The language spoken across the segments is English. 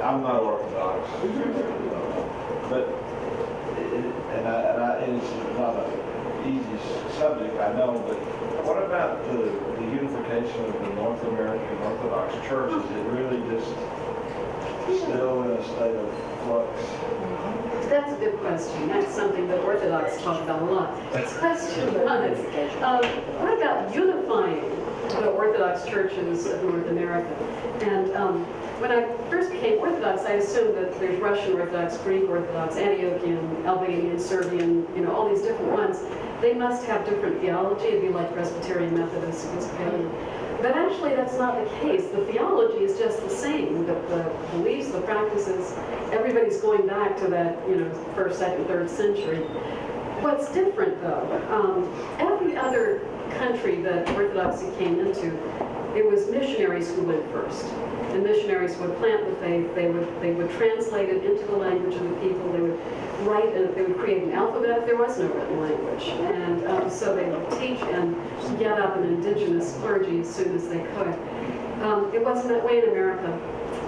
I'm not Orthodox, but and it's not an easy subject, I know. But what about the unification of the North American Orthodox Church? Is it really just still in a state of flux? That's a good question. That's something that Orthodox talk about a lot. Question one is, what about unifying the Orthodox churches of North America? And when I first became Orthodox, I assumed that there's Russian Orthodox, Greek Orthodox, Antiochian, Albanian, Serbian, all these different ones. They must have different theology. It'd be like Presbyterian, Methodist, Episcopalian. But actually, that's not the case. The theology is just the same. The beliefs, the practices, everybody's going back to that, first, second, third century. What's different, though, every other country that Orthodoxy came into, it was missionaries who went first. And missionaries would plant the faith. They would translate it into the language of the people. They would write, and they would create an alphabet. There was no written language. And so they would teach and get up an indigenous clergy as soon as they could. It wasn't that way in America.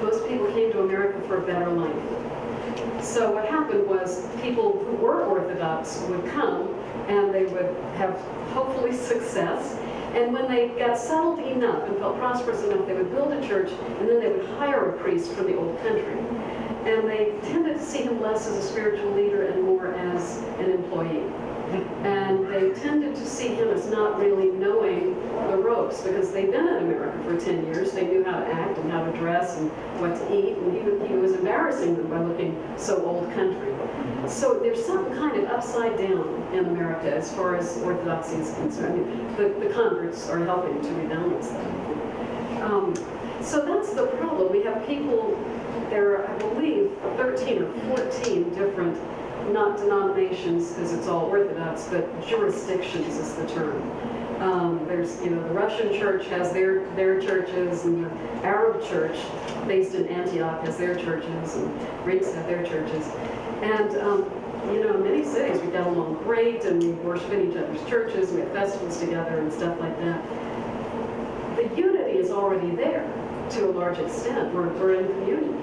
Most people came to America for a better life. So what happened was people who were Orthodox would come, and they would have hopefully success. And when they got settled enough and felt prosperous enough, they would build a church, and then they would hire a priest from the old country. And they tended to see him less as a spiritual leader and more as an employee. And they tended to see him as not really knowing the ropes, because they'd been in America for 10 years. They knew how to act and how to dress and what to eat, and he was embarrassing them by looking so old country. So there's something kind of upside down in America as far as Orthodoxy is concerned. The converts are helping to rebalance that. So that's the problem. We have people, there are, I believe, 13 or 14 different, not denominations, because it's all Orthodox, but jurisdictions is the term. There's, the Russian church has their churches, and the Arab church based in Antioch has their churches, and Greeks have their churches. And, in many cities we get along great, and we worship in each other's churches, we have festivals together and stuff like that. The unity is already there to a large extent. We're in communion.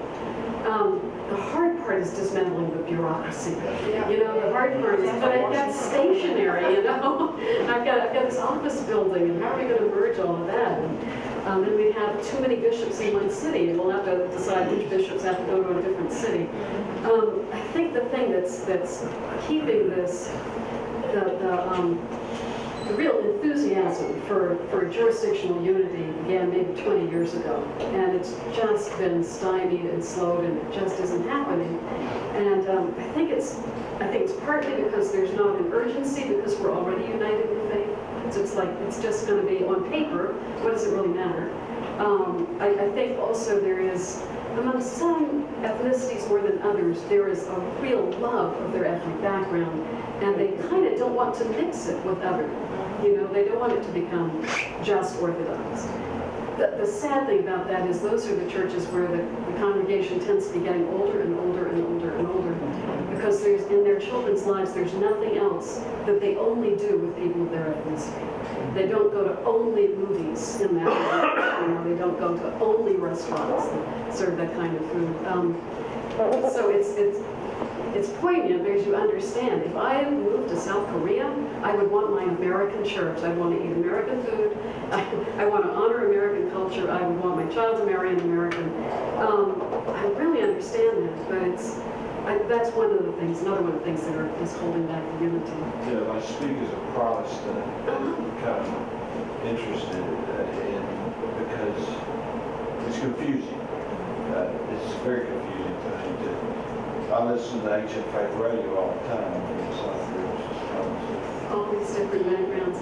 The hard part is dismantling the bureaucracy. The hard part is, but I've got stationery, I've got this office building, and how are we going to merge all of that? And we have too many bishops in one city, and we'll have to decide which bishops have to go to a different city. I think the thing that's keeping this, the real enthusiasm for jurisdictional unity began maybe 20 years ago, and it's just been stymied and slowed, and it just isn't happening. And I think it's partly because there's not an urgency, because we're already united in faith. So it's just going to be on paper. What does it really matter? I think also there is, among some ethnicities more than others, there is a real love of their ethnic background, and they kind of don't want to mix it with other. They don't want it to become just Orthodox. The sad thing about that is those are the churches where the congregation tends to be getting older and older and older and older, because there's, in their children's lives, there's nothing else that they only do with people of their ethnicity. They don't go to only movies in that way. They don't go to only restaurants that serve that kind of food. So it's poignant because you understand. If I moved to South Korea, I would want my American church. I'd want to eat American food. I want to honor American culture. I would want my child to marry an American. I really understand that, but that's one of the things, another one of the things that is holding back the unity. Yeah, I speak as a Protestant, kind of interested in, because it's confusing. It's very confusing to me. I listen to Ancient Faith Radio all the time. All these different backgrounds.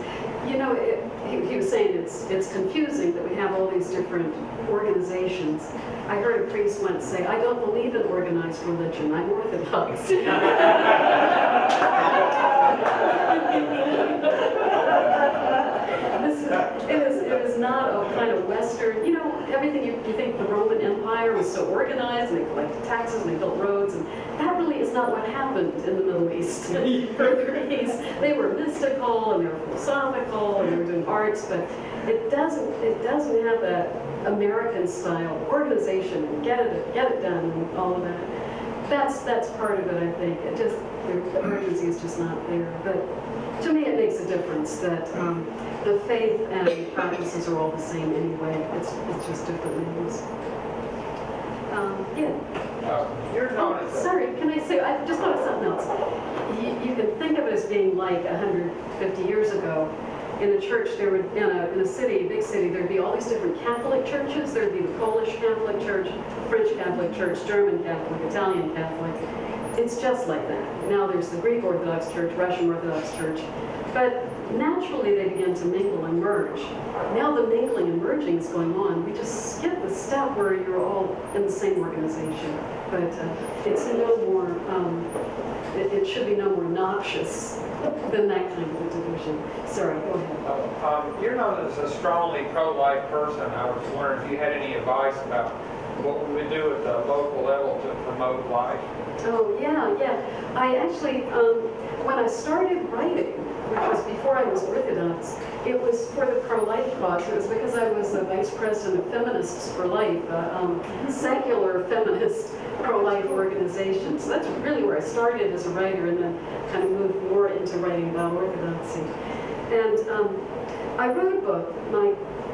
He was saying it's confusing that we have all these different organizations. I heard a priest once say, "I don't believe in organized religion. I'm Orthodox." It was not a kind of Western, everything you think the Roman Empire was so organized, and they collected taxes, and they built roads, and that really is not what happened in the Middle East. Further east, they were mystical, and they were philosophical, and they were doing arts, but it doesn't have that American style organization and get it done and all of that. That's part of it, I think. The urgency is just not there. But to me, it makes a difference that the faith and practices are all the same anyway. It's just different names. You're known as Sorry, can I say, I just thought of something else. You can think of it as being like 150 years ago. In a church, there would, in a city, a big city, there'd be all these different Catholic churches. There'd be the Polish Catholic Church, French Catholic Church, German Catholic, Italian Catholic. It's just like that. Now there's the Greek Orthodox Church, Russian Orthodox Church. But naturally they begin to mingle and merge. Now the mingling and merging is going on. We just skip the step where you're all in the same organization. But it's no more, it should be no more noxious than that kind of a division. Sorry, go ahead. You're known as a strongly pro-life person. I was wondering if you had any advice about what we would do at the local level to promote life. Oh, yeah. I actually, when I started writing, which was before I was Orthodox, it was for the pro-life cause. It was because I was the vice president of Feminists for Life, secular feminist pro-life organization. So that's really where I started as a writer, and then kind of moved more into writing about orthodoxy. And I wrote a book.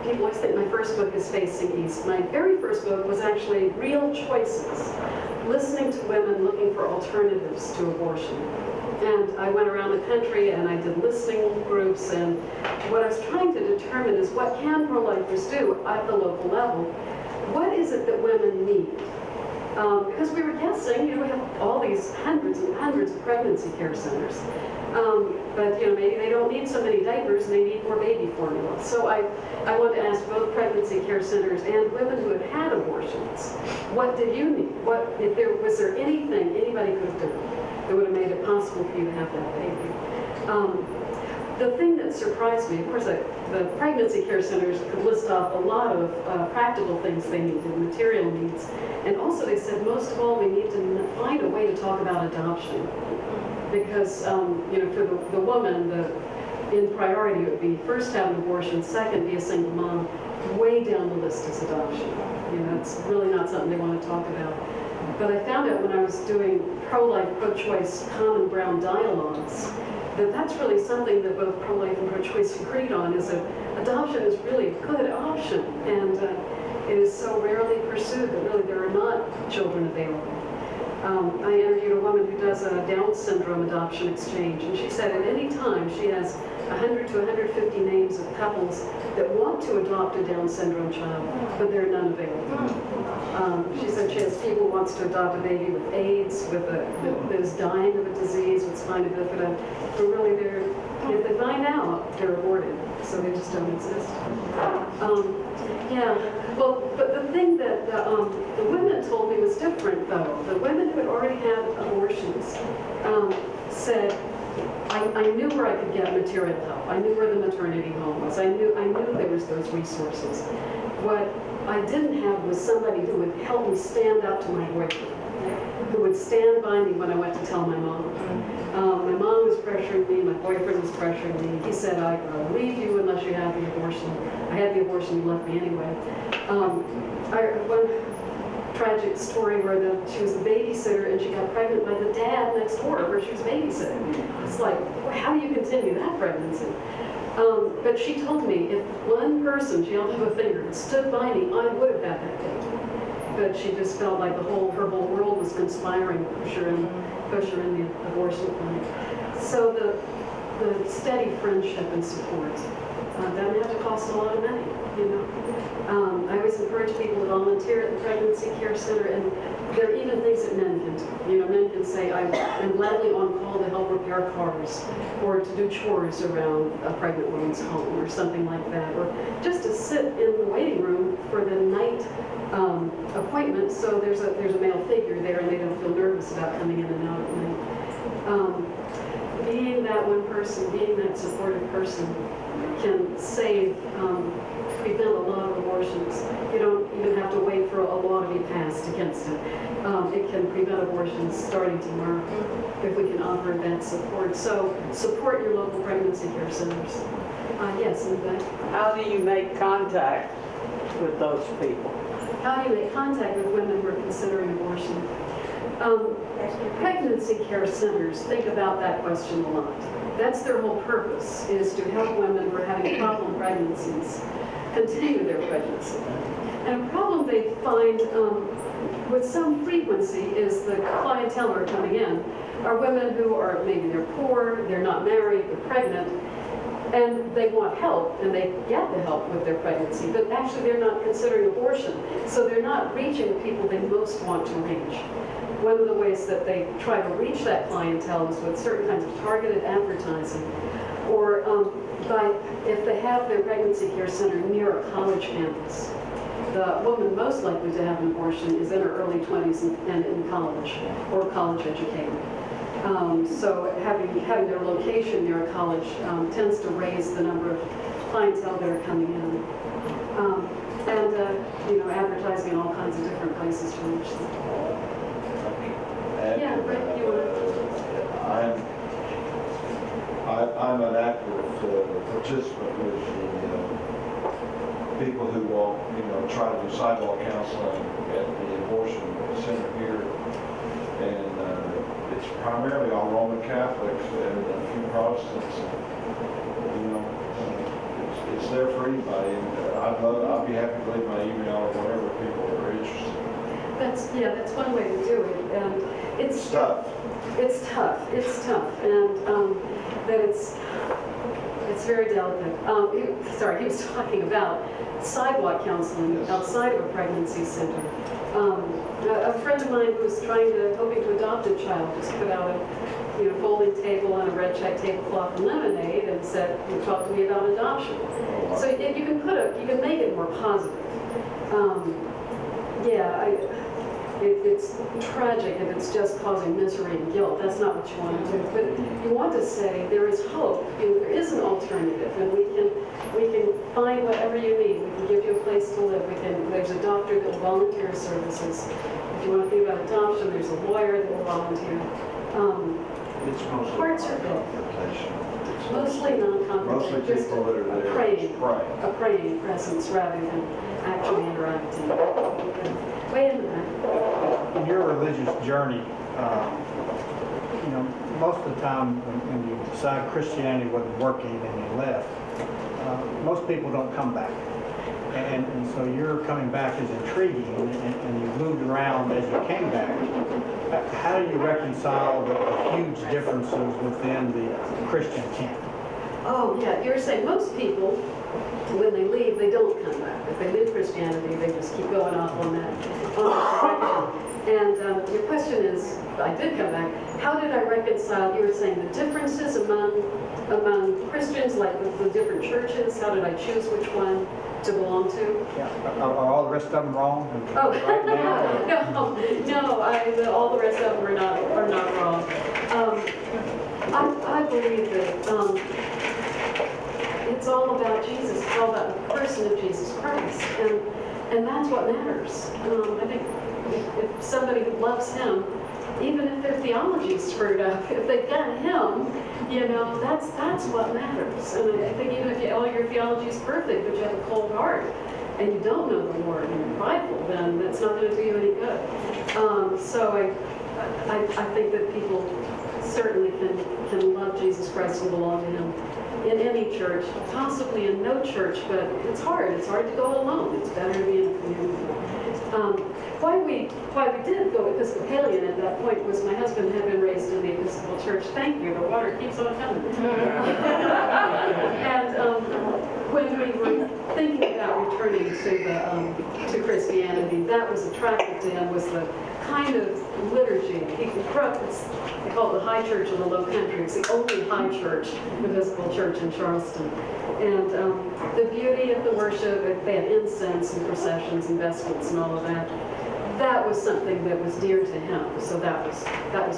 People always think my first book is Facing East. My very first book was actually Real Choices, listening to women looking for alternatives to abortion. And I went around the country and I did listening groups, and what I was trying to determine is what can pro-lifers do at the local level? What is it that women need? Because we were guessing, we have all these hundreds and hundreds of pregnancy care centers. But maybe they don't need so many diapers and they need more baby formula. So I wanted to ask both pregnancy care centers and women who had had abortions, what did you need? Was there anything anybody could have done that would have made it possible for you to have that baby? The thing that surprised me, of course, the pregnancy care centers could list off a lot of practical things they needed, material needs. And also they said, most of all, we need to find a way to talk about adoption. Because, for the woman, in priority would be first have an abortion, second be a single mom. Way down the list is adoption. It's really not something they want to talk about. But I found out when I was doing pro-life, pro-choice, common ground dialogues, that's really something that both pro-life and pro-choice agreed on, is that adoption is really a good option. And it is so rarely pursued that really there are not children available. I interviewed a woman who does a Down syndrome adoption exchange, and she said at any time she has 100 to 150 names of couples that want to adopt a Down syndrome child, but there are none available. She said she has people who wants to adopt a baby with AIDS, that is dying of a disease with spina bifida, but really if they find out, they're aborted, so they just don't exist. But the thing that the women told me was different, though. The women who had already had abortions said, I knew where I could get material help. I knew where the maternity home was. I knew there was those resources. What I didn't have was somebody who would help me stand up to my boyfriend, who would stand by me when I went to tell my mom. My mom was pressuring me, my boyfriend was pressuring me. He said, I'll leave you unless you have the abortion. I had the abortion, he left me anyway. One tragic story where she was the babysitter and she got pregnant by the dad next door where she was babysitting. It's like, how do you continue that pregnancy? But she told me if one person, she held up a finger, and stood by me, I would have had that baby. But she just felt like her whole world was conspiring to push her in the abortion clinic. So the steady friendship and support doesn't have to cost a lot of money, I always encourage people to volunteer at the pregnancy care center, and there are even things that men can do. Men can say, I'm gladly on call to help repair cars, or to do chores around a pregnant woman's home, or something like that, or just to sit in the waiting room for the night appointment, so there's a male figure there and they don't feel nervous about coming in and out at night. Being that one person, being that supportive person can prevent a lot of abortions. You don't even have to wait for a law to be passed against it. It can prevent abortions starting tomorrow if we can offer that support. So support your local pregnancy care centers. Yes, in fact. How do you make contact with those people? How do you make contact with women who are considering abortion? Pregnancy care centers think about that question a lot. That's their whole purpose, is to help women who are having problem pregnancies continue their pregnancy. And a problem they find with some frequency is the clientele who are coming in are women who are, maybe they're poor, they're not married, they're pregnant, and they want help, and they get the help with their pregnancy, but actually they're not considering abortion, so they're not reaching the people they most want to reach. One of the ways that they try to reach that clientele is with certain kinds of targeted advertising, or if they have their pregnancy care center near a college campus. The woman most likely to have an abortion is in her early 20s and in college, or college educated. So having their location near a college tends to raise the number of clientele that are coming in. Advertising in all kinds of different places to reach them. Yeah, Rick, you want to? I'm an active participant with the people who will, try to do sidewalk counseling at the abortion center here, and it's primarily all Roman Catholics and a few Protestants. It's there for anybody. And I'd be happy to leave my email or whatever people are interested. That's one way to do it, and it's tough. It's tough, and that it's very delicate. He was talking about sidewalk counseling outside of a pregnancy center. A friend of mine who was hoping to adopt a child just put out a folding table and a red check tablecloth and lemonade and said, talk to me about adoption. So you can make it more positive. It's tragic if it's just causing misery and guilt. That's not what you want to do. But you want to say there is hope. There is an alternative, and we can find whatever you need. We can give you a place to live. There's a doctor that will volunteer services. If you want to think about adoption, there's a lawyer that will volunteer. It's mostly Hearts are good. confrontation. Mostly non-confrontational. Mostly just people that are there a praying presence rather than actually interacting. Way in the back. In your religious journey, most of the time when you decide Christianity wasn't working and you left, most people don't come back. And so your coming back is intriguing, and you moved around as you came back. How do you reconcile the huge differences within the Christian camp? Oh, yeah, you're saying most people, when they leave, they don't come back. If they leave Christianity, they just keep going off on that direction. And your question is, I did come back, how did I reconcile, you were saying the differences among Christians, like the different churches, how did I choose which one to belong to? Yeah. Are all the rest of them wrong? Oh, Right now, no, all the rest of them are not wrong. I believe that it's all about Jesus. It's all about the person of Jesus Christ, and that's what matters. I think if somebody loves Him, even if their theology is screwed up, if they've got Him, that's what matters. And I think even if all your theology is perfect, but you have a cold heart and you don't know the Lord and you're prideful, then that's not going to do you any good. So I think that people certainly can love Jesus Christ and belong to Him in any church, possibly in no church, but it's hard. It's hard to go alone. It's better to be in a community. Why we did go Episcopalian at that point was my husband had been raised in the Episcopal Church. Thank you, the water keeps on coming. And when we were thinking about returning to Christianity, that was attractive to him, was the kind of liturgy. He grew up, they call it the High Church in the Low Country. It's the only high church, Episcopal Church in Charleston. And the beauty of the worship, they had incense and processions and vestments and all of that. That was something that was dear to him. So that was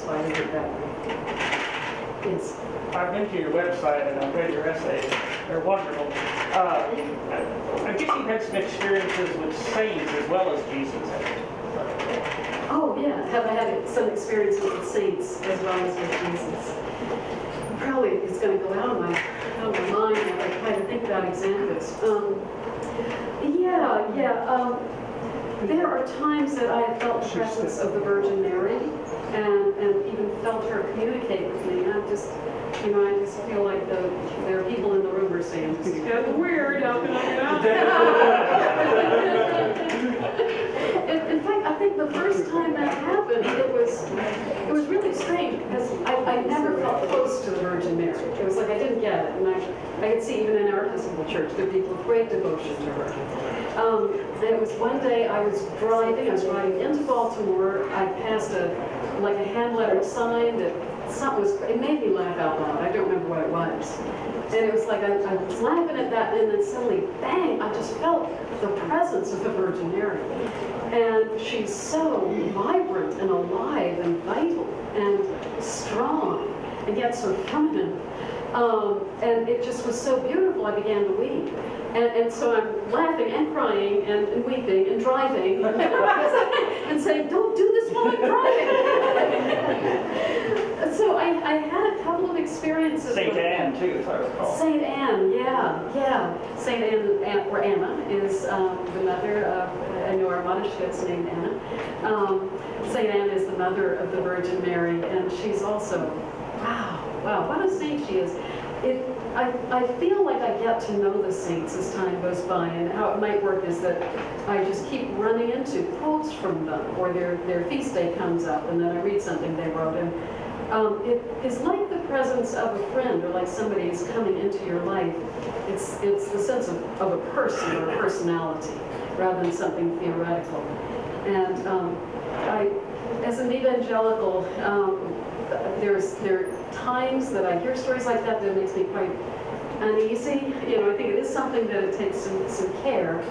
why we did that way. Yes. I've been to your website and I've read your essays. They're wonderful. I guess you've had some experiences with saints as well as Jesus. have I had some experiences with saints as well as with Jesus? Probably it's going to go out of my mind if I try to think about examples. There are times that I have felt the presence of the Virgin Mary and even felt her communicate with me. And I just feel like there are people in the room who are saying, "This is getting weird, how can I get out?" In fact, I think the first time that happened, it was really strange because I never felt close to the Virgin Mary. It was like I didn't get it, and I could see even in our Episcopal church there are people with great devotion to her. And it was one day I was riding into Baltimore. I passed a hand-lettered sign that it made me laugh out loud. I don't remember what it was. And it was like I was laughing at that, and then suddenly, bang, I just felt the presence of the Virgin Mary. And she's so vibrant and alive and vital and strong, and yet so feminine. And it just was so beautiful, I began to weep. And so I'm laughing and crying and weeping and driving and saying, "Don't do this while I'm driving." So I had a couple of experiences. St. Anne, too, if I recall. St. Anne, yeah. St. Anne, or Anna, is the mother of, I know our Mathewes named Anna. St. Anne is the mother of the Virgin Mary, and she's also, wow, what a saint she is. I feel like I get to know the saints as time goes by, and how it might work is that I just keep running into quotes from them, or their feast day comes up, and then I read something they wrote, and it is like the presence of a friend, or like somebody is coming into your life. It's the sense of a person or a personality, rather than something theoretical. And as an evangelical, there are times that I hear stories like that makes me quite uneasy. I think it is something that it takes some care.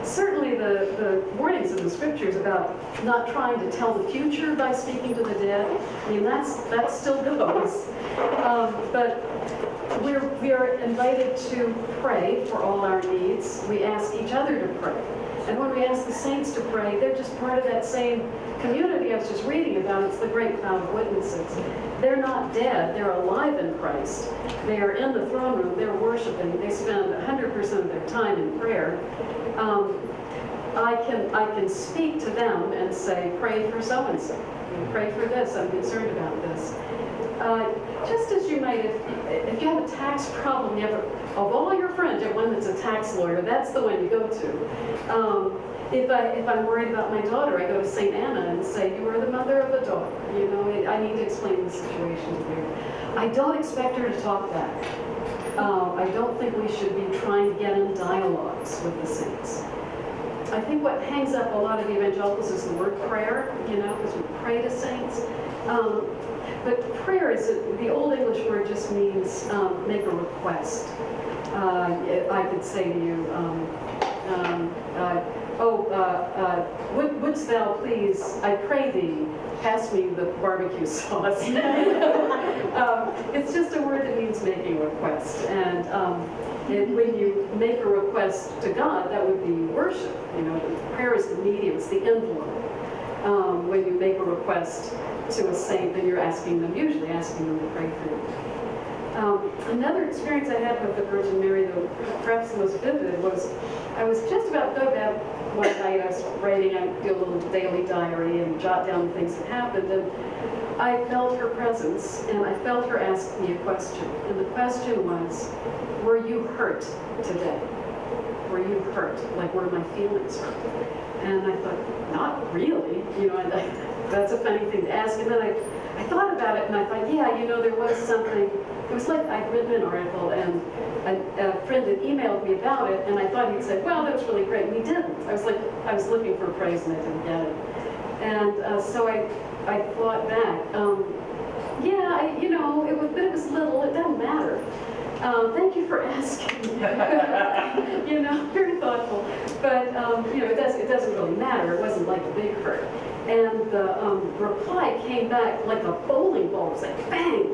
Certainly the warnings in the scriptures about not trying to tell the future by speaking to the dead, I mean, that still goes. But we are invited to pray for all our needs. We ask each other to pray. And when we ask the saints to pray, they're just part of that same community I was just reading about. It's the great cloud of witnesses. They're not dead. They're alive in Christ. They are in the throne room. They're worshiping. They spend 100% of their time in prayer. I can speak to them and say, pray for so-and-so. Pray for this. I'm concerned about this. Just as you might, if you have a tax problem, of all your friends, you have one that's a tax lawyer, that's the one you go to. If I'm worried about my daughter, I go to St. Anna and say, you are the mother of a daughter. I need to explain the situation to you. I don't expect her to talk back. I don't think we should be trying to get in dialogues with the saints. I think what hangs up a lot of evangelicals is the word prayer, because we pray to saints. But prayer the Old English word just means make a request. I could say to you, wouldst thou please, I pray thee, pass me the barbecue sauce. It's just a word that means making a request. And when you make a request to God, that would be worship. Prayer is the medium, it's the envelope. When you make a request to a saint, then you're usually asking them to pray for you. Another experience I had with the Virgin Mary, though perhaps the most vivid, was I was just about to go to bed one night. I was writing, I do a little daily diary and jot down things that happened, and I felt her presence, and I felt her ask me a question. And the question was, were you hurt today? Were you hurt? Like, were my feelings hurt? And I thought, not really. That's a funny thing to ask. And then I thought about it, and I thought, there was something. It was like I'd written an article, and a friend had emailed me about it, and I thought he'd said, well, that was really great, and he didn't. I was looking for praise, and I didn't get it. And so I thought back, it was little, it doesn't matter. Thank you for asking. Very thoughtful. But it doesn't really matter. It wasn't like a big hurt. And the reply came back like a bowling ball. It was like bang!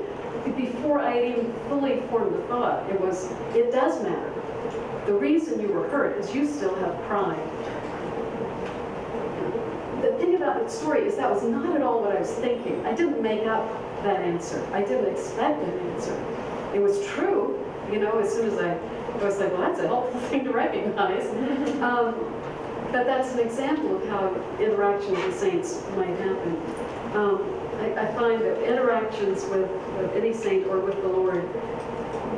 Before I had even fully formed the thought, it does matter. The reason you were hurt is you still have pride. The thing about the story is that was not at all what I was thinking. I didn't make up that answer. I didn't expect an answer. It was true, as soon as I was like, well, that's a helpful thing to recognize. But that's an example of how interactions with saints might happen. I find that interactions with any saint or with the Lord,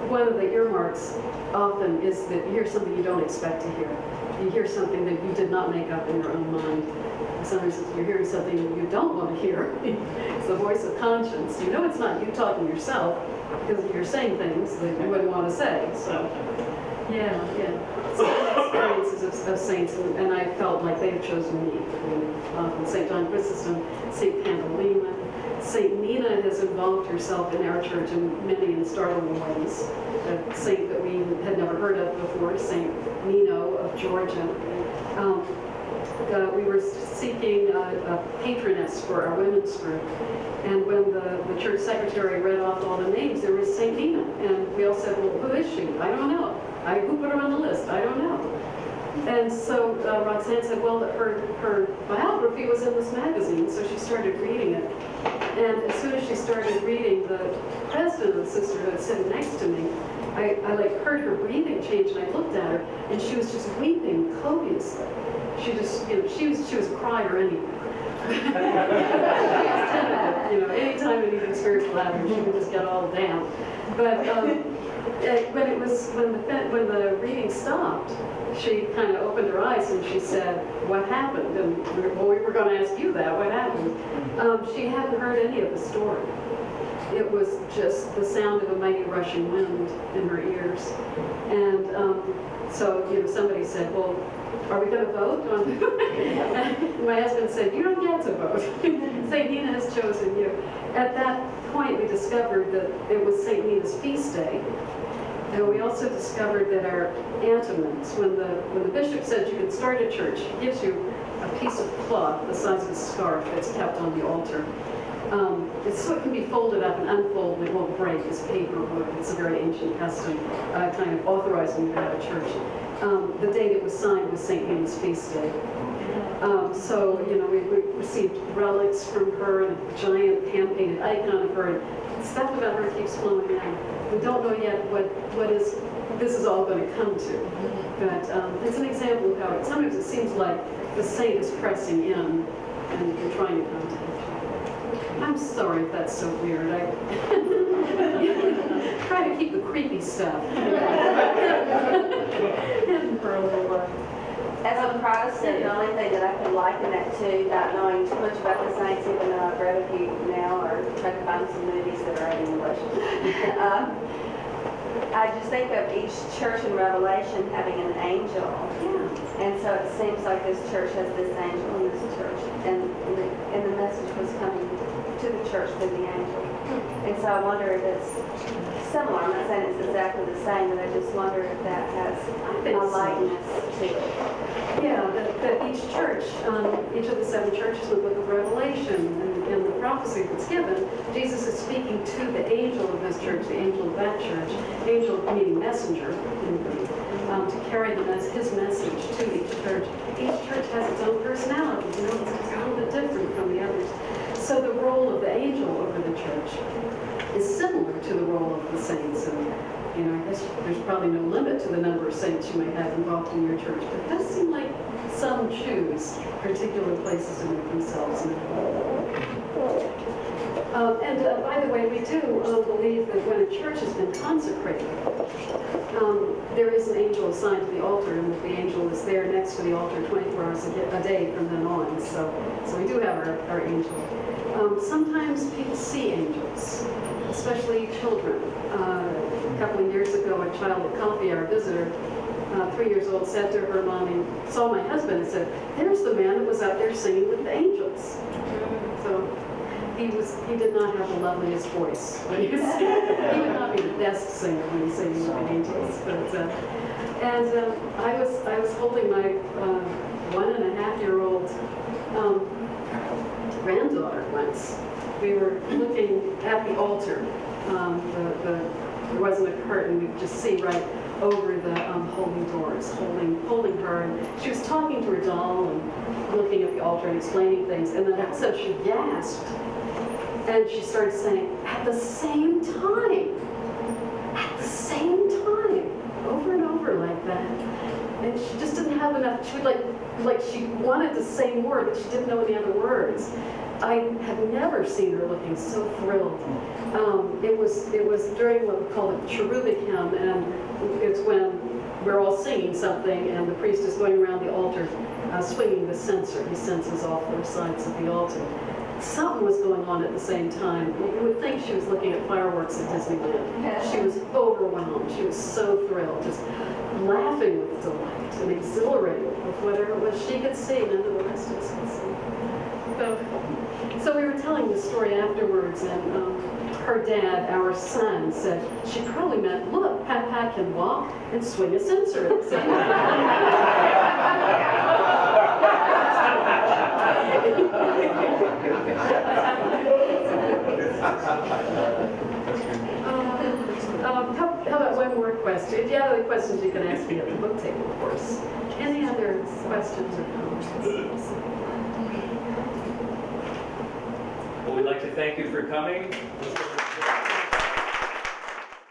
one of the earmarks often is that you hear something you don't expect to hear. You hear something that you did not make up in your own mind. Sometimes you're hearing something you don't want to hear. It's the voice of conscience. You know it's not you talking to yourself, because you're saying things that you wouldn't want to say. So, yeah. So experiences of saints, and I felt like they had chosen me. St. John Chrysostom, St. Catalina, St. Nina has involved herself in our church in many and startling ways. A saint that we had never heard of before, St. Nino of Georgia. We were seeking a patroness for our women's group. And when the church secretary read off all the names, there was St. Nina. And we all said, well, who is she? I don't know. Who put her on the list? I don't know. And so Roxanne said, well, her biography was in this magazine, so she started reading it. And as soon as she started reading, the president of the sisterhood sitting next to me, I heard her breathing change, and I looked at her, and she was just weeping copiously. She just, she was a crier anyway. Anytime anything spiritual happened, she would just get all down. But when the reading stopped, she kind of opened her eyes and she said, what happened? And we were going to ask you that, what happened? She hadn't heard any of the story. It was just the sound of a mighty rushing wind in her ears. And so, somebody said, well, are we going to vote on and my husband said, you don't get to vote. St. Nina has chosen you. At that point, we discovered that it was St. Nina's feast day. And we also discovered that our antiments, when the bishop said you can start a church, he gives you a piece of cloth the size of a scarf that's kept on the altar. So it can be folded up and unfolded. It won't break. It's paper wood. It's a very ancient custom, kind of authorizing you to have a church. The date it was signed was St. Nina's feast day. So, we received relics from her and a giant hand-painted icon of her. And stuff about her keeps flowing in. We don't know yet what this is all going to come to. But it's an example of how sometimes it seems like the saint is pressing in and trying to contact you. I'm sorry if that's so weird. I try to keep the creepy stuff hidden for a little while. As a Protestant, the only thing that I can liken that to, not knowing too much about the saints, even though I've read a few now or tried to find some movies that are in English, I just think of each church in Revelation having an angel. Yeah. And so it seems like this church has this angel in this church, and the message was coming to the church through the angel. And so I wonder if it's similar. I'm not saying it's exactly the same, but I just wonder if that has a likeness to it. Yeah, that each church, each of the 7 churches in the book of Revelation and the prophecy that's given, Jesus is speaking to the angel of this church, the angel of that church, angel meaning messenger, to carry his message to each church. Each church has its own personality, it's a little bit different from the others. So the role of the angel over the church is similar to the role of the saints. And I guess there's probably no limit to the number of saints you may have involved in your church, but it does seem like some choose particular places to make themselves known. And by the way, we do believe that when a church has been consecrated, there is an angel assigned to the altar, and that the angel is there next to the altar 24 hours a day from then on. So we do have our angel. Sometimes people see angels, especially children. A couple of years ago, a child at coffee, our visitor, 3 years old, said to her mommy, saw my husband and said, there's the man that was out there singing with the angels. So he did not have the loveliest voice when he was singing. He would not be the best singer when he's singing with the angels. But, I was holding my 1.5-year-old granddaughter once. We were looking at the altar. There wasn't a curtain. We could just see right over the holy doors, holding her. And she was talking to her doll and looking at the altar and explaining things. And then all of a sudden she gasped. And she started saying, at the same time, over and over like that. And she just didn't have enough, she would like she wanted to say more, but she didn't know any other words. I have never seen her looking so thrilled. It was during what we call the cherubic hymn, and it's when we're all singing something and the priest is going around the altar swinging the censer. He censes all four sides of the altar. Something was going on at the same time. You would think she was looking at fireworks at Disneyland. She was overwhelmed. She was so thrilled, just laughing with delight and exhilarated with whatever it was she could see, none of the rest of us could see. So we were telling the story afterwards, and her dad, our son, said she probably meant, look, Pat can walk and swing a censer at the same How about one more question? If you have other questions, you can ask me at the book table, of course. Any other questions or comments? Well, we'd like to thank you for coming.